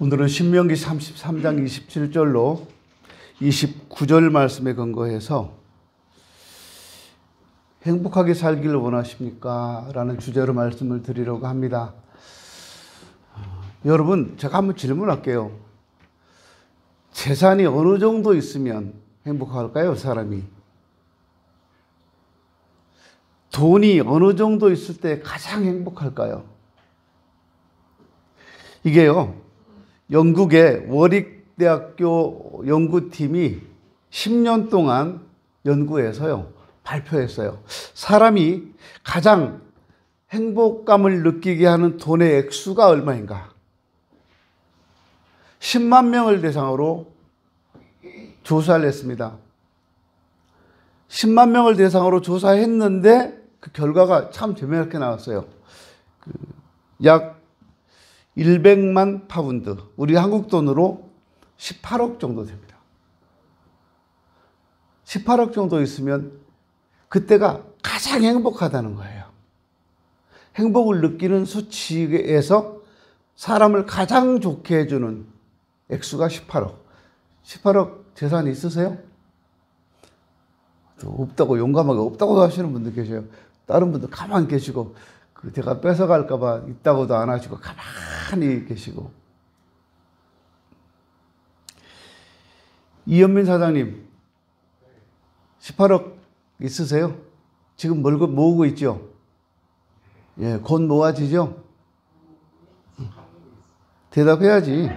오늘은 신명기 33장 27절로 29절 말씀에 근거해서 행복하게 살기를 원하십니까? 라는 주제로 말씀을 드리려고 합니다. 여러분, 제가 한번 질문할게요. 재산이 어느 정도 있으면 행복할까요, 사람이? 돈이 어느 정도 있을 때 가장 행복할까요? 이게요, 영국의 워릭대학교 연구팀이 10년 동안 연구해서요, 발표했어요. 사람이 가장 행복감을 느끼게 하는 돈의 액수가 얼마인가? 10만 명을 대상으로 조사를 했습니다. 10만 명을 대상으로 조사했는데 그 결과가 참 재미있게 나왔어요. 약 100만 파운드, 우리 한국 돈으로 18억 정도 됩니다. 18억 정도 있으면 그때가 가장 행복하다는 거예요. 행복을 느끼는 수치에서 사람을 가장 좋게 해주는 액수가 18억. 18억 재산이 있으세요? 없다고, 용감하게 없다고 하시는 분들 계세요. 다른 분들 가만히 계시고, 제가 뺏어갈까봐 있다고도 안 하시고, 가만히 계시고. 이현민 사장님, 18억 있으세요? 지금 모으고 있죠? 예, 곧 모아지죠? 대답해야지.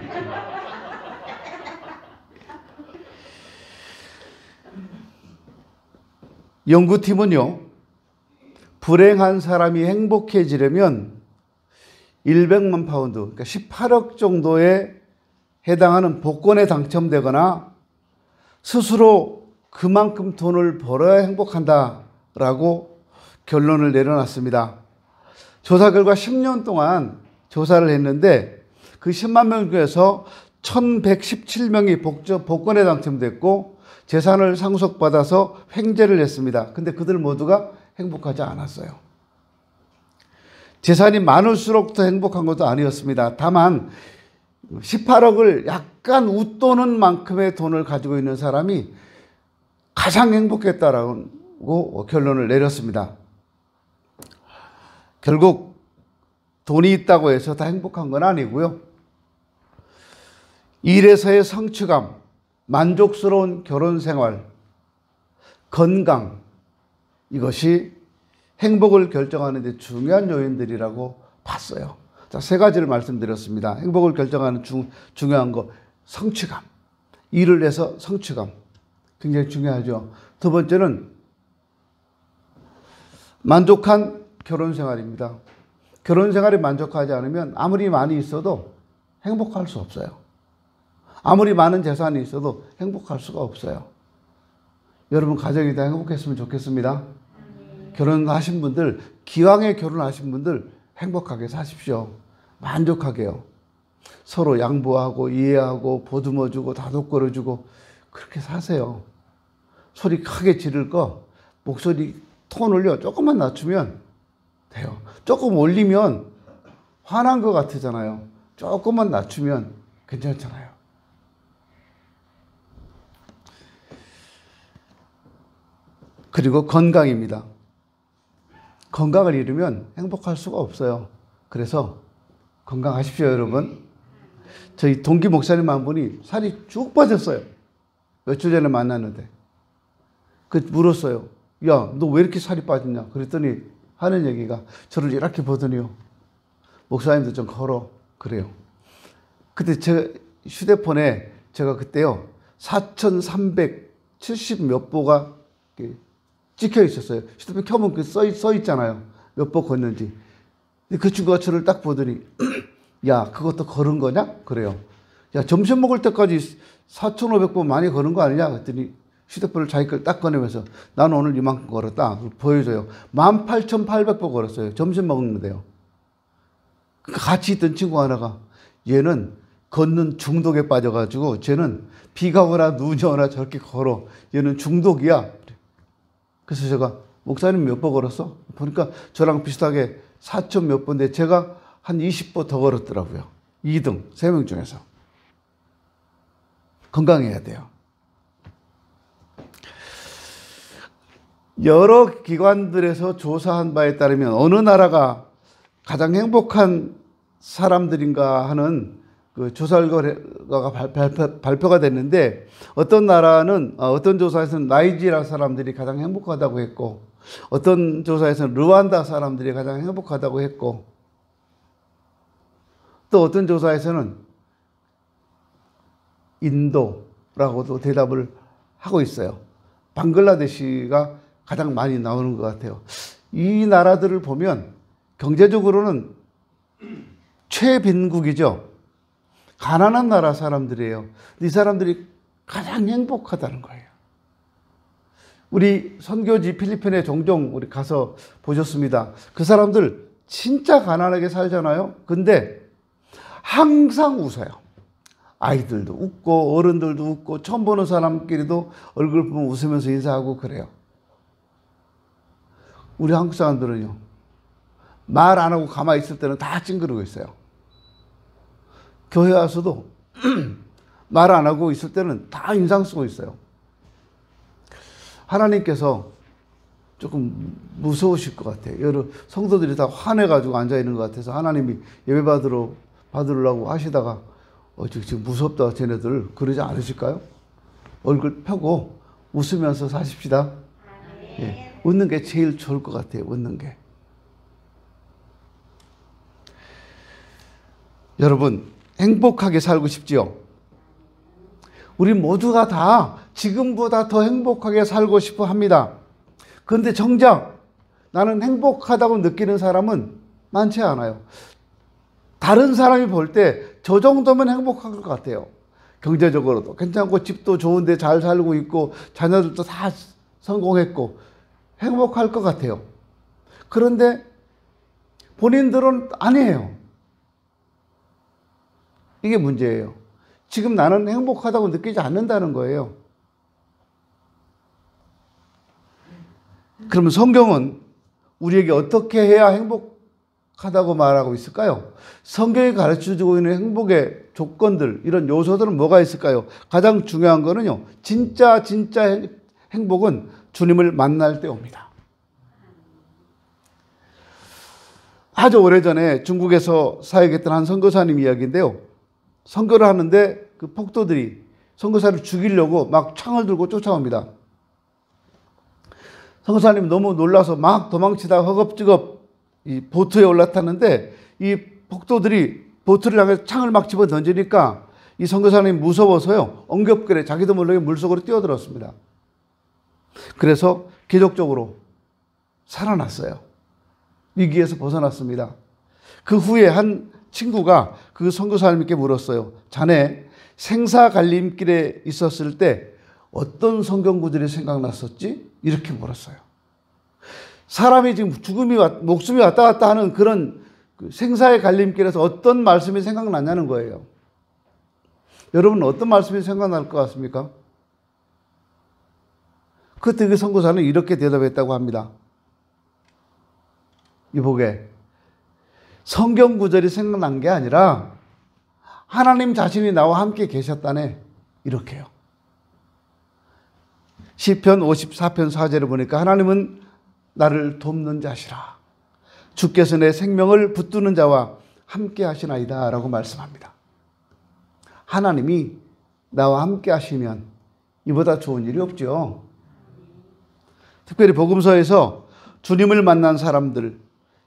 연구팀은요, 불행한 사람이 행복해지려면 100만 파운드, 그러니까 18억 정도에 해당하는 복권에 당첨되거나 스스로 그만큼 돈을 벌어야 행복한다라고 결론을 내려놨습니다. 조사 결과 10년 동안 조사를 했는데 그 10만 명 중에서 1117명이 복권에 당첨됐고 재산을 상속받아서 횡재를 했습니다. 근데 그들 모두가 행복하지 않았어요. 재산이 많을수록 더 행복한 것도 아니었습니다. 다만 18억을 약간 웃도는 만큼의 돈을 가지고 있는 사람이 가장 행복했다라고 결론을 내렸습니다. 결국 돈이 있다고 해서 다 행복한 건 아니고요. 일에서의 성취감, 만족스러운 결혼 생활, 건강, 이것이 행복을 결정하는 데 중요한 요인들이라고 봤어요. 자, 세 가지를 말씀드렸습니다. 행복을 결정하는 중요한 거, 성취감. 일을 해서 성취감. 굉장히 중요하죠. 두 번째는 만족한 결혼 생활입니다. 결혼 생활에 만족하지 않으면 아무리 많이 있어도 행복할 수 없어요. 아무리 많은 재산이 있어도 행복할 수가 없어요. 여러분 가정이 다 행복했으면 좋겠습니다. 결혼하신 분들, 기왕에 결혼하신 분들 행복하게 사십시오. 만족하게요. 서로 양보하고 이해하고 보듬어주고 다독거려주고 그렇게 사세요. 소리 크게 지를 거 목소리 톤 올려 조금만 낮추면 돼요. 조금 올리면 화난 것 같으잖아요. 조금만 낮추면 괜찮잖아요. 그리고 건강입니다. 건강을 잃으면 행복할 수가 없어요. 그래서 건강하십시오, 여러분. 저희 동기 목사님 한 분이 살이 쭉 빠졌어요. 며칠 전에 만났는데. 물었어요. 야, 너 왜 이렇게 살이 빠졌냐? 그랬더니 하는 얘기가 저를 이렇게 보더니요. 목사님도 좀 걸어. 그래요. 그때 제 휴대폰에 제가 그때요. 4,370 몇 보가 찍혀 있었어요. 휴대폰 켜면 써 있잖아요. 몇 보 걷는지. 근데 그 친구가 저를 딱 보더니 야, 그것도 걸은 거냐? 그래요. 야, 점심 먹을 때까지 4,500보 많이 걸은 거 아니냐? 그랬더니 휴대폰을 자기 걸 딱 꺼내면서 나는 오늘 이만큼 걸었다. 보여줘요. 18,800보 걸었어요. 점심 먹는데요. 같이 있던 친구 하나가 얘는 걷는 중독에 빠져가지고 쟤는 비가 오나 눈이 오나 저렇게 걸어. 얘는 중독이야. 그래서 제가 목사님 몇 보 걸었어? 보니까 저랑 비슷하게 4천 몇 보인데 제가 한 20보 더 걸었더라고요. 2등, 3명 중에서. 건강해야 돼요. 여러 기관들에서 조사한 바에 따르면 어느 나라가 가장 행복한 사람들인가 하는 그 조사 결과가 발표가 됐는데, 어떤 나라는, 어떤 조사에서는 나이지리아 사람들이 가장 행복하다고 했고, 어떤 조사에서는 르완다 사람들이 가장 행복하다고 했고, 또 어떤 조사에서는 인도라고도 대답을 하고 있어요. 방글라데시가 가장 많이 나오는 것 같아요. 이 나라들을 보면 경제적으로는 최빈국이죠. 가난한 나라 사람들이에요. 이 사람들이 가장 행복하다는 거예요. 우리 선교지 필리핀에 종종 우리 가서 보셨습니다. 그 사람들 진짜 가난하게 살잖아요. 근데 항상 웃어요. 아이들도 웃고 어른들도 웃고 처음 보는 사람끼리도 얼굴 보면 웃으면서 인사하고 그래요. 우리 한국 사람들은요, 말 안 하고 가만히 있을 때는 다 찡그리고 있어요. 교회 와서도 말 안 하고 있을 때는 다 인상 쓰고 있어요. 하나님께서 조금 무서우실 것 같아요. 여러 성도들이 다 화내가지고 앉아있는 것 같아서 하나님이 예배 받으려고 하시다가 지금 무섭다 쟤네들 그러지 않으실까요? 얼굴 펴고 웃으면서 사십시다. 예, 웃는 게 제일 좋을 것 같아요. 웃는 게. 여러분, 행복하게 살고 싶지요? 우리 모두가 다 지금보다 더 행복하게 살고 싶어 합니다. 그런데 정작 나는 행복하다고 느끼는 사람은 많지 않아요. 다른 사람이 볼 때 저 정도면 행복한 것 같아요. 경제적으로도 괜찮고 집도 좋은데 잘 살고 있고 자녀들도 다 성공했고 행복할 것 같아요. 그런데 본인들은 아니에요. 이게 문제예요. 지금 나는 행복하다고 느끼지 않는다는 거예요. 그러면 성경은 우리에게 어떻게 해야 행복하다고 말하고 있을까요? 성경이 가르쳐주고 있는 행복의 조건들, 이런 요소들은 뭐가 있을까요? 가장 중요한 거는요, 진짜 행복은 주님을 만날 때 옵니다. 아주 오래전에 중국에서 사역했던 한 선교사님 이야기인데요. 선교를 하는데 그 폭도들이 선교사를 죽이려고 막 창을 들고 쫓아옵니다. 선교사님 너무 놀라서 막 도망치다가 허겁지겁 이 보트에 올라탔는데 이 폭도들이 보트를 향해 창을 막 집어 던지니까 이 선교사님 무서워서요, 엉겹결에 자기도 모르게 물속으로 뛰어들었습니다. 그래서 기적적으로 살아났어요. 위기에서 벗어났습니다. 그 후에 한 친구가 그 선교사님께 물었어요. 자네 생사갈림길에 있었을 때 어떤 성경 구절이 생각났었지? 이렇게 물었어요. 사람이 지금 목숨이 왔다 갔다 하는 그런 생사의 갈림길에서 어떤 말씀이 생각나냐는 거예요. 여러분은 어떤 말씀이 생각날 것 같습니까? 그때 그 선교사는 이렇게 대답했다고 합니다. 이보게, 성경 구절이 생각난 게 아니라 하나님 자신이 나와 함께 계셨다네. 이렇게요. 시편 54편 4절을 보니까 하나님은 나를 돕는 자시라. 주께서 내 생명을 붙드는 자와 함께 하시나이다 라고 말씀합니다. 하나님이 나와 함께 하시면 이보다 좋은 일이 없죠. 특별히 복음서에서 주님을 만난 사람들,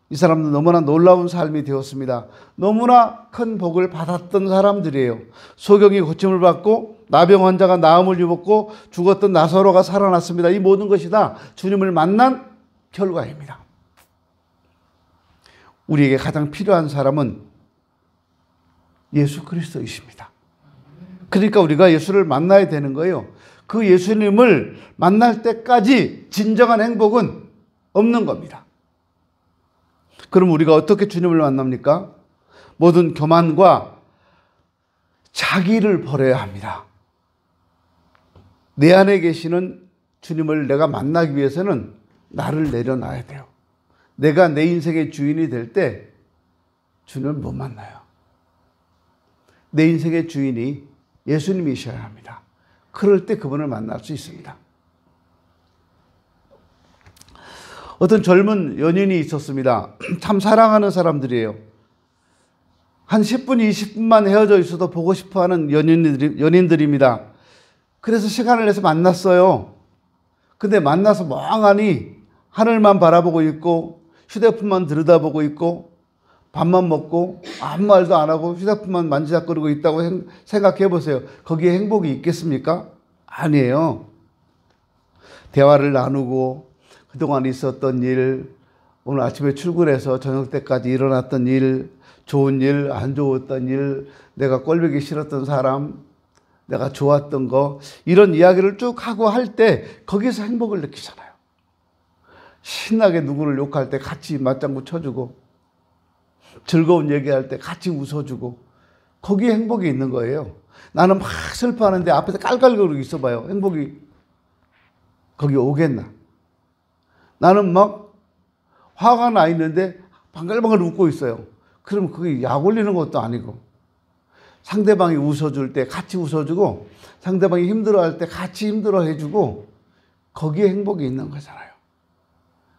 이 사람들 너무나 놀라운 삶이 되었습니다. 너무나 큰 복을 받았던 사람들이에요. 소경이 고침을 받고 나병 환자가 나음을 입었고 죽었던 나사로가 살아났습니다. 이 모든 것이 다 주님을 만난 결과입니다. 우리에게 가장 필요한 사람은 예수 그리스도이십니다. 그러니까 우리가 예수를 만나야 되는 거예요. 그 예수님을 만날 때까지 진정한 행복은 없는 겁니다. 그럼 우리가 어떻게 주님을 만납니까? 모든 교만과 자기를 버려야 합니다. 내 안에 계시는 주님을 내가 만나기 위해서는 나를 내려놔야 돼요. 내가 내 인생의 주인이 될 때 주님을 못 만나요. 내 인생의 주인이 예수님이셔야 합니다. 그럴 때 그분을 만날 수 있습니다. 어떤 젊은 연인이 있었습니다. 참 사랑하는 사람들이에요. 한 10분, 20분만 헤어져 있어도 보고 싶어하는 연인들입니다. 그래서 시간을 내서 만났어요. 근데 만나서 멍하니 하늘만 바라보고 있고 휴대폰만 들여다보고 있고 밥만 먹고 아무 말도 안 하고 휴대폰만 만지작거리고 있다고 생각해 보세요. 거기에 행복이 있겠습니까? 아니에요. 대화를 나누고 그동안 있었던 일, 오늘 아침에 출근해서 저녁 때까지 일어났던 일, 좋은 일, 안 좋았던 일, 내가 꼴보기 싫었던 사람, 내가 좋았던 거, 이런 이야기를 쭉 하고 할 때 거기서 행복을 느끼잖아요. 신나게 누구를 욕할 때 같이 맞장구 쳐주고, 즐거운 얘기할 때 같이 웃어주고, 거기에 행복이 있는 거예요. 나는 막 슬퍼하는데 앞에서 깔깔거리고 있어봐요. 행복이 거기 오겠나? 나는 막 화가 나 있는데 방글방글 웃고 있어요. 그럼 그게 약 올리는 것도 아니고, 상대방이 웃어줄 때 같이 웃어주고, 상대방이 힘들어할 때 같이 힘들어해주고, 거기에 행복이 있는 거잖아요.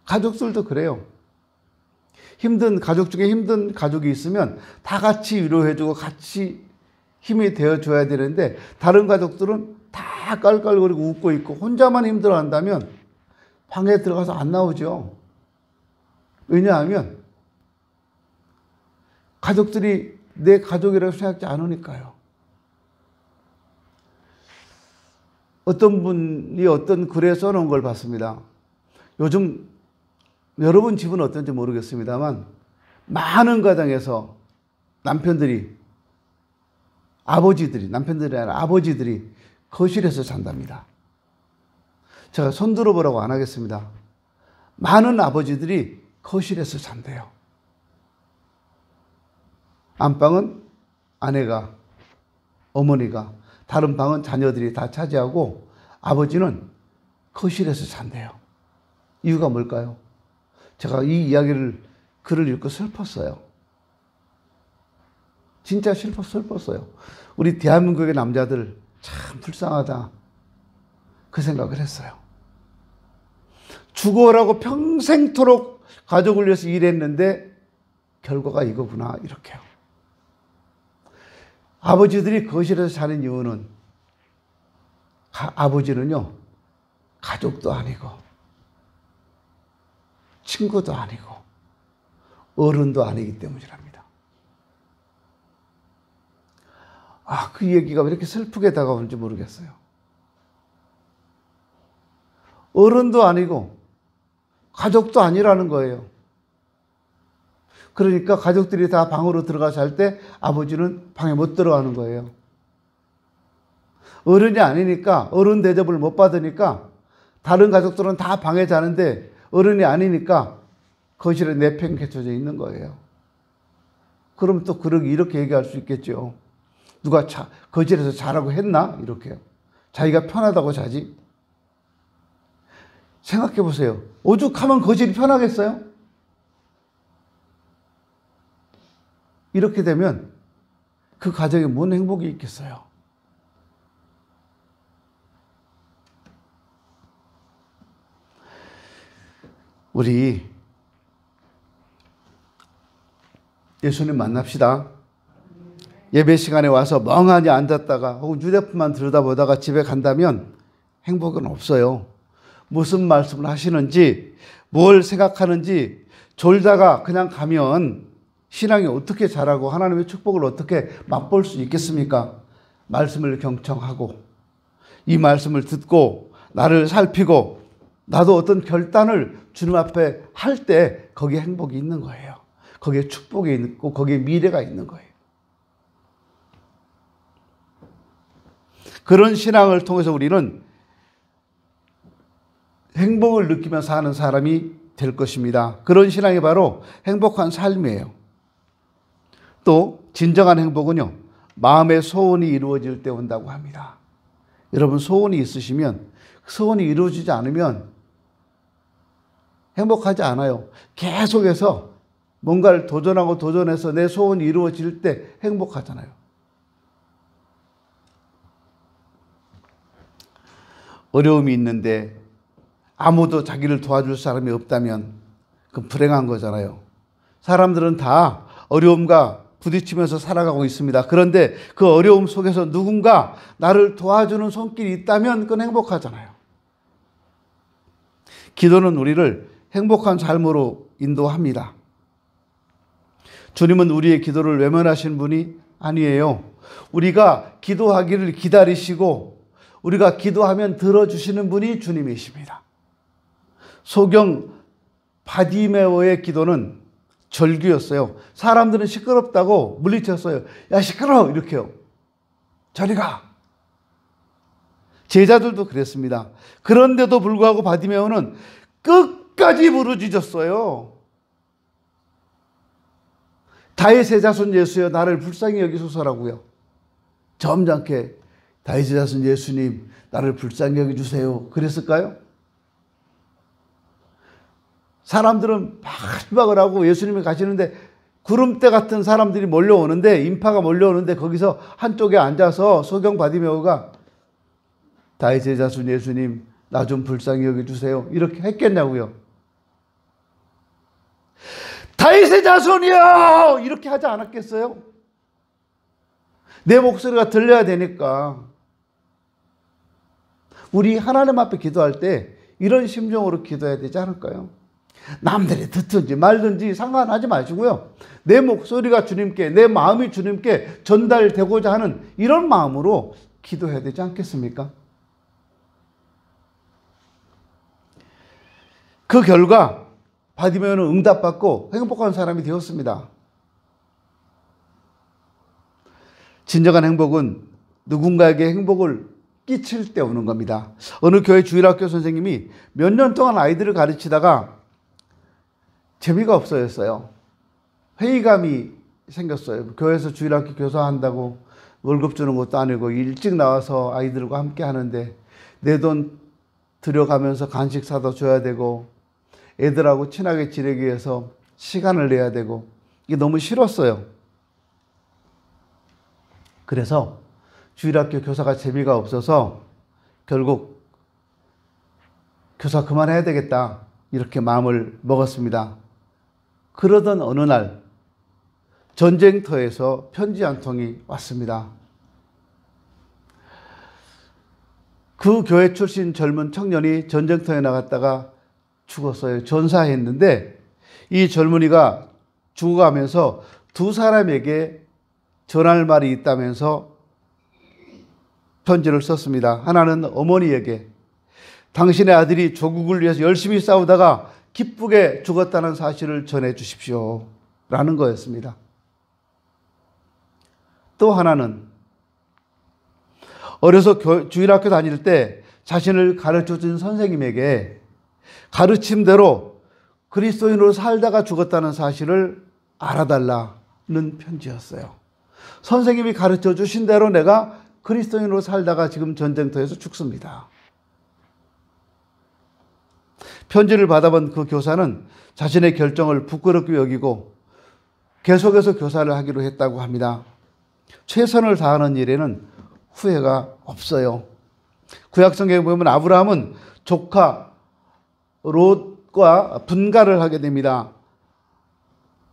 가족들도 그래요. 힘든 가족 중에 힘든 가족이 있으면 다 같이 위로해주고 같이 힘이 되어줘야 되는데, 다른 가족들은 다 깔깔거리고 웃고 있고 혼자만 힘들어한다면 방에 들어가서 안 나오죠. 왜냐하면 가족들이 내 가족이라고 생각하지 않으니까요. 어떤 분이 어떤 글에 써놓은 걸 봤습니다. 요즘 여러분 집은 어떤지 모르겠습니다만 많은 가정에서 남편들이 남편들이 아니라 아버지들이 거실에서 잔답니다. 제가 손 들어보라고 안 하겠습니다. 많은 아버지들이 거실에서 잔대요. 안방은 아내가, 어머니가, 다른 방은 자녀들이 다 차지하고 아버지는 거실에서 잔대요. 이유가 뭘까요? 제가 이 글을 읽고 슬펐어요. 진짜 슬펐어요. 우리 대한민국의 남자들 참 불쌍하다. 그 생각을 했어요. 죽어라고 평생토록 가족을 위해서 일했는데 결과가 이거구나, 이렇게요. 아버지들이 거실에서 자는 이유는 아버지는요, 가족도 아니고 친구도 아니고 어른도 아니기 때문이랍니다. 그 얘기가 왜 이렇게 슬프게 다가오는지 모르겠어요. 어른도 아니고 가족도 아니라는 거예요. 그러니까 가족들이 다 방으로 들어가서 잘 때 아버지는 방에 못 들어가는 거예요. 어른이 아니니까, 어른 대접을 못 받으니까 다른 가족들은 다 방에 자는데 어른이 아니니까 거실에 내팽개쳐져 있는 거예요. 그럼 또 이렇게 얘기할 수 있겠죠. 누가 거실에서 자라고 했나? 이렇게요. 자기가 편하다고 자지. 생각해 보세요. 오죽하면 거실이 편하겠어요? 이렇게 되면 그 가정에 뭔 행복이 있겠어요? 우리 예수님 만납시다. 예배 시간에 와서 멍하니 앉았다가 혹은 휴대폰만 들여다보다가 집에 간다면 행복은 없어요. 무슨 말씀을 하시는지, 뭘 생각하는지 졸다가 그냥 가면 신앙이 어떻게 자라고 하나님의 축복을 어떻게 맛볼 수 있겠습니까? 말씀을 경청하고 이 말씀을 듣고 나를 살피고 나도 어떤 결단을 주님 앞에 할 때 거기에 행복이 있는 거예요. 거기에 축복이 있고 거기에 미래가 있는 거예요. 그런 신앙을 통해서 우리는 행복을 느끼며 사는 사람이 될 것입니다. 그런 신앙이 바로 행복한 삶이에요. 또 진정한 행복은요, 마음의 소원이 이루어질 때 온다고 합니다. 여러분, 소원이 있으시면 소원이 이루어지지 않으면 행복하지 않아요. 계속해서 뭔가를 도전하고 도전해서 내 소원이 이루어질 때 행복하잖아요. 어려움이 있는데 아무도 자기를 도와줄 사람이 없다면 그건 불행한 거잖아요. 사람들은 다 어려움과 부딪히면서 살아가고 있습니다. 그런데 그 어려움 속에서 누군가 나를 도와주는 손길이 있다면 그건 행복하잖아요. 기도는 우리를 행복한 삶으로 인도합니다. 주님은 우리의 기도를 외면하시는 분이 아니에요. 우리가 기도하기를 기다리시고 우리가 기도하면 들어주시는 분이 주님이십니다. 소경 바디메오의 기도는 절규였어요. 사람들은 시끄럽다고 물리쳤어요. 야, 시끄러워! 이렇게요. 저리 가! 제자들도 그랬습니다. 그런데도 불구하고 바디메오는 끝까지 부르짖었어요. 다윗의 자손 예수여 나를 불쌍히 여기소서라고요. 점잖게 다윗의 자손 예수님 나를 불쌍히 여기주세요. 그랬을까요? 사람들은 박박을 하고 예수님이 가시는데 구름대 같은 사람들이 몰려오는데 인파가 몰려오는데 거기서 한쪽에 앉아서 소경 바디메오가 다윗의 자손 예수님 나 좀 불쌍히 여겨주세요 이렇게 했겠냐고요. 다윗의 자손이여 이렇게 하지 않았겠어요? 내 목소리가 들려야 되니까. 우리 하나님 앞에 기도할 때 이런 심정으로 기도해야 되지 않을까요? 남들이 듣든지 말든지 상관하지 마시고요. 내 목소리가 주님께, 내 마음이 주님께 전달되고자 하는 이런 마음으로 기도해야 되지 않겠습니까? 그 결과 바디메오는 응답받고 행복한 사람이 되었습니다. 진정한 행복은 누군가에게 행복을 끼칠 때 오는 겁니다. 어느 교회 주일학교 선생님이 몇 년 동안 아이들을 가르치다가 재미가 없어졌어요. 회의감이 생겼어요. 교회에서 주일학교 교사한다고 월급 주는 것도 아니고 일찍 나와서 아이들과 함께 하는데 내 돈 들여가면서 간식 사다 줘야 되고 애들하고 친하게 지내기 위해서 시간을 내야 되고 이게 너무 싫었어요. 그래서 주일학교 교사가 재미가 없어서 결국 교사 그만해야 되겠다 이렇게 마음을 먹었습니다. 그러던 어느 날 전쟁터에서 편지 한 통이 왔습니다. 그 교회 출신 젊은 청년이 전쟁터에 나갔다가 죽었어요. 전사했는데 이 젊은이가 죽어가면서 두 사람에게 전할 말이 있다면서 편지를 썼습니다. 하나는 어머니에게 당신의 아들이 조국을 위해서 열심히 싸우다가 기쁘게 죽었다는 사실을 전해 주십시오 라는 거였습니다. 또 하나는 어려서 주일학교 다닐 때 자신을 가르쳐준 선생님에게 가르침대로 그리스도인으로 살다가 죽었다는 사실을 알아달라는 편지였어요. 선생님이 가르쳐 주신 대로 내가 그리스도인으로 살다가 지금 전쟁터에서 죽습니다. 편지를 받아본 그 교사는 자신의 결정을 부끄럽게 여기고 계속해서 교사를 하기로 했다고 합니다. 최선을 다하는 일에는 후회가 없어요. 구약성경에 보면 아브라함은 조카 롯과 분가를 하게 됩니다.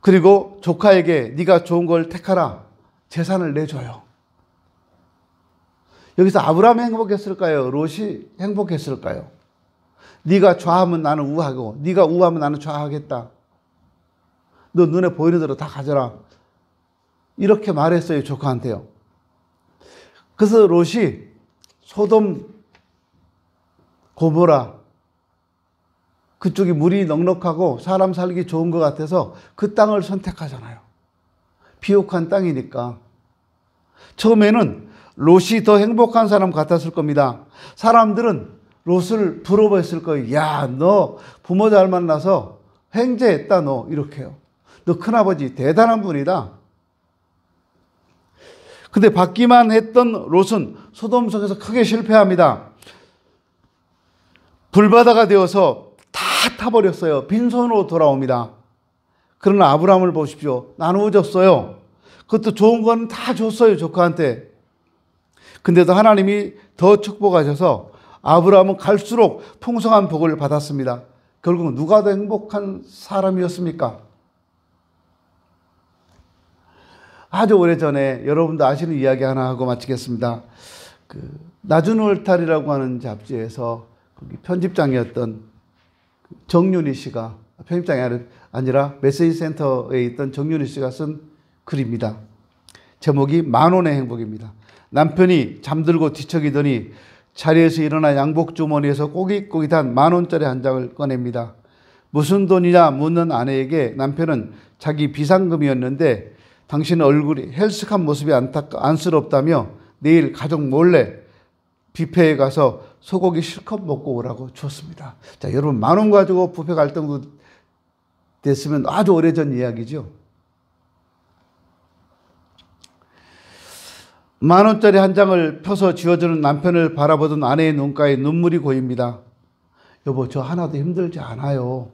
그리고 조카에게 네가 좋은 걸 택하라 재산을 내줘요. 여기서 아브라함이 행복했을까요? 롯이 행복했을까요? 네가 좌하면 나는 우하고 네가 우하면 나는 좌하겠다. 너 눈에 보이는 대로 다 가져라. 이렇게 말했어요. 조카한테요. 그래서 롯이 소돔 고모라 그쪽이 물이 넉넉하고 사람 살기 좋은 것 같아서 그 땅을 선택하잖아요. 비옥한 땅이니까. 처음에는 롯이 더 행복한 사람 같았을 겁니다. 사람들은 롯을 부러워했을 거예요. 야, 너 부모 잘 만나서 횡재했다 너 이렇게요. 너 큰아버지 대단한 분이다. 근데 받기만 했던 롯은 소돔 속에서 크게 실패합니다. 불바다가 되어서 다 타버렸어요. 빈손으로 돌아옵니다. 그러나 아브라함을 보십시오. 나누어졌어요. 그것도 좋은 건 다 줬어요. 조카한테. 근데도 하나님이 더 축복하셔서 아브라함은 갈수록 풍성한 복을 받았습니다. 결국 누가 더 행복한 사람이었습니까? 아주 오래전에 여러분도 아시는 이야기 하나 하고 마치겠습니다. 낮은 월탈이라고 하는 잡지에서 거기 편집장이었던 정윤희 씨가, 편집장이 아니라 메시지 센터에 있던 정윤희 씨가 쓴 글입니다. 제목이 10,000원의 행복입니다. 남편이 잠들고 뒤척이더니 자리에서 일어나 양복 주머니에서 꼬깃꼬깃한 10,000원짜리 한 장을 꺼냅니다. 무슨 돈이냐 묻는 아내에게 남편은 자기 비상금이었는데 당신 얼굴이 헬스한 모습이 안쓰럽다며 내일 가족 몰래 뷔페에 가서 소고기 실컷 먹고 오라고 줬습니다. 자, 여러분 10,000원 가지고 뷔페 갈 정도 됐으면 아주 오래전 이야기죠. 10,000원짜리 한 장을 펴서 쥐어주는 남편을 바라보던 아내의 눈가에 눈물이 고입니다. 여보, 저 하나도 힘들지 않아요.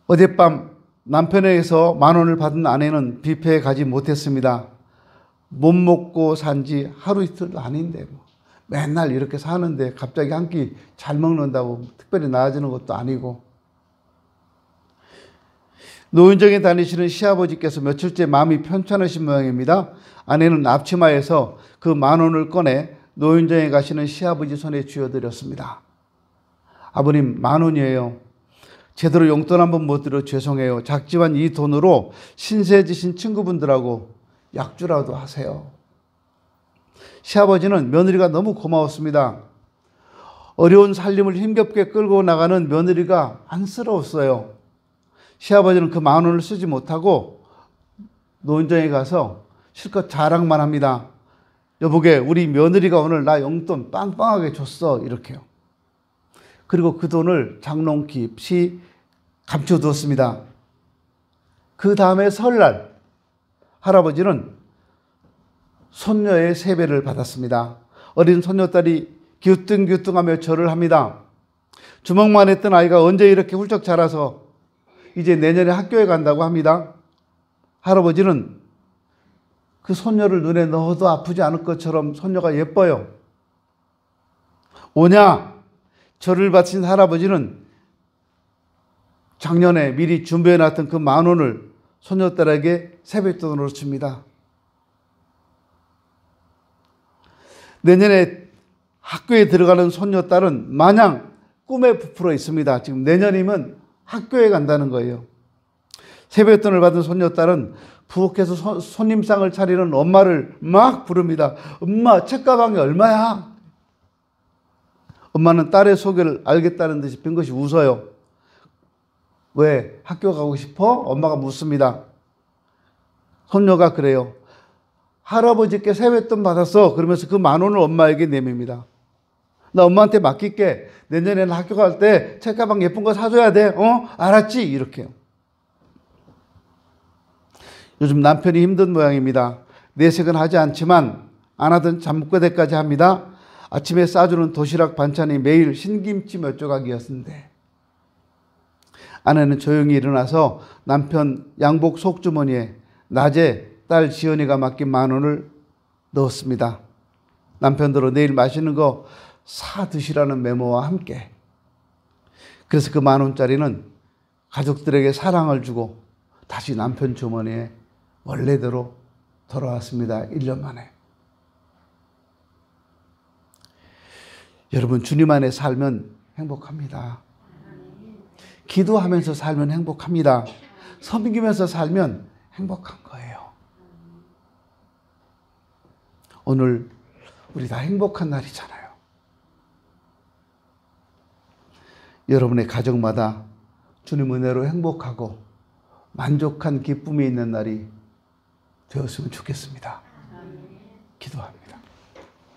어젯밤 남편에게서 10,000원을 받은 아내는 뷔페에 가지 못했습니다. 못 먹고 산 지 하루 이틀도 아닌데 맨날 이렇게 사는데 갑자기 한 끼 잘 먹는다고 특별히 나아지는 것도 아니고. 노윤정에 다니시는 시아버지께서 며칠째 마음이 편찮으신 모양입니다. 아내는 앞치마에서 그 10,000원을 꺼내 노윤정에 가시는 시아버지 손에 쥐어드렸습니다. 아버님, 10,000원이에요. 제대로 용돈 한번 못 드려 죄송해요. 작지만 이 돈으로 신세 지신 친구분들하고 약주라도 하세요. 시아버지는 며느리가 너무 고마웠습니다. 어려운 살림을 힘겹게 끌고 나가는 며느리가 안쓰러웠어요. 시아버지는 그 10,000원을 쓰지 못하고 노인정에 가서 실컷 자랑만 합니다. 여보게, 우리 며느리가 오늘 나 용돈 빵빵하게 줬어. 이렇게요. 그리고 그 돈을 장롱 깊이 감춰두었습니다. 그 다음에 설날 할아버지는 손녀의 세배를 받았습니다. 어린 손녀딸이 기우뚱기우뚱하며 절을 합니다. 주먹만 했던 아이가 언제 이렇게 훌쩍 자라서 이제 내년에 학교에 간다고 합니다. 할아버지는 그 손녀를 눈에 넣어도 아프지 않을 것처럼 손녀가 예뻐요. 오냐? 절을 바친 할아버지는 작년에 미리 준비해놨던 그 10,000원을 손녀딸에게 세뱃돈으로 줍니다. 내년에 학교에 들어가는 손녀딸은 마냥 꿈에 부풀어 있습니다. 지금 내년이면 학교에 간다는 거예요. 세뱃돈을 받은 손녀딸은 부엌에서 손님상을 차리는 엄마를 막 부릅니다. 엄마, 책가방이 얼마야? 엄마는 딸의 소개를 알겠다는 듯이 빙긋이 웃어요. 왜? 학교 가고 싶어? 엄마가 묻습니다. 손녀가 그래요. 할아버지께 세뱃돈 받았어. 그러면서 그 10,000원을 엄마에게 내밉니다. 나 엄마한테 맡길게. 내년에는 학교 갈 때 책가방 예쁜 거 사줘야 돼. 알았지? 이렇게요. 요즘 남편이 힘든 모양입니다. 내색은 하지 않지만 안 하던 잠꼬대까지 합니다. 아침에 싸주는 도시락 반찬이 매일 신김치 몇 조각이었는데 아내는 조용히 일어나서 남편 양복 속주머니에 낮에 딸 지연이가 맡긴 10,000원을 넣었습니다. 남편들은 내일 맛있는 거 사 드시라는 메모와 함께. 그래서 그 10,000원짜리는 가족들에게 사랑을 주고 다시 남편 주머니에 원래대로 돌아왔습니다. 1년 만에. 여러분, 주님 안에 살면 행복합니다. 기도하면서 살면 행복합니다. 섬기면서 살면 행복한 거예요. 오늘 우리 다 행복한 날이잖아요. 여러분의 가정마다 주님 은혜로 행복하고 만족한 기쁨이 있는 날이 되었으면 좋겠습니다. 기도합니다.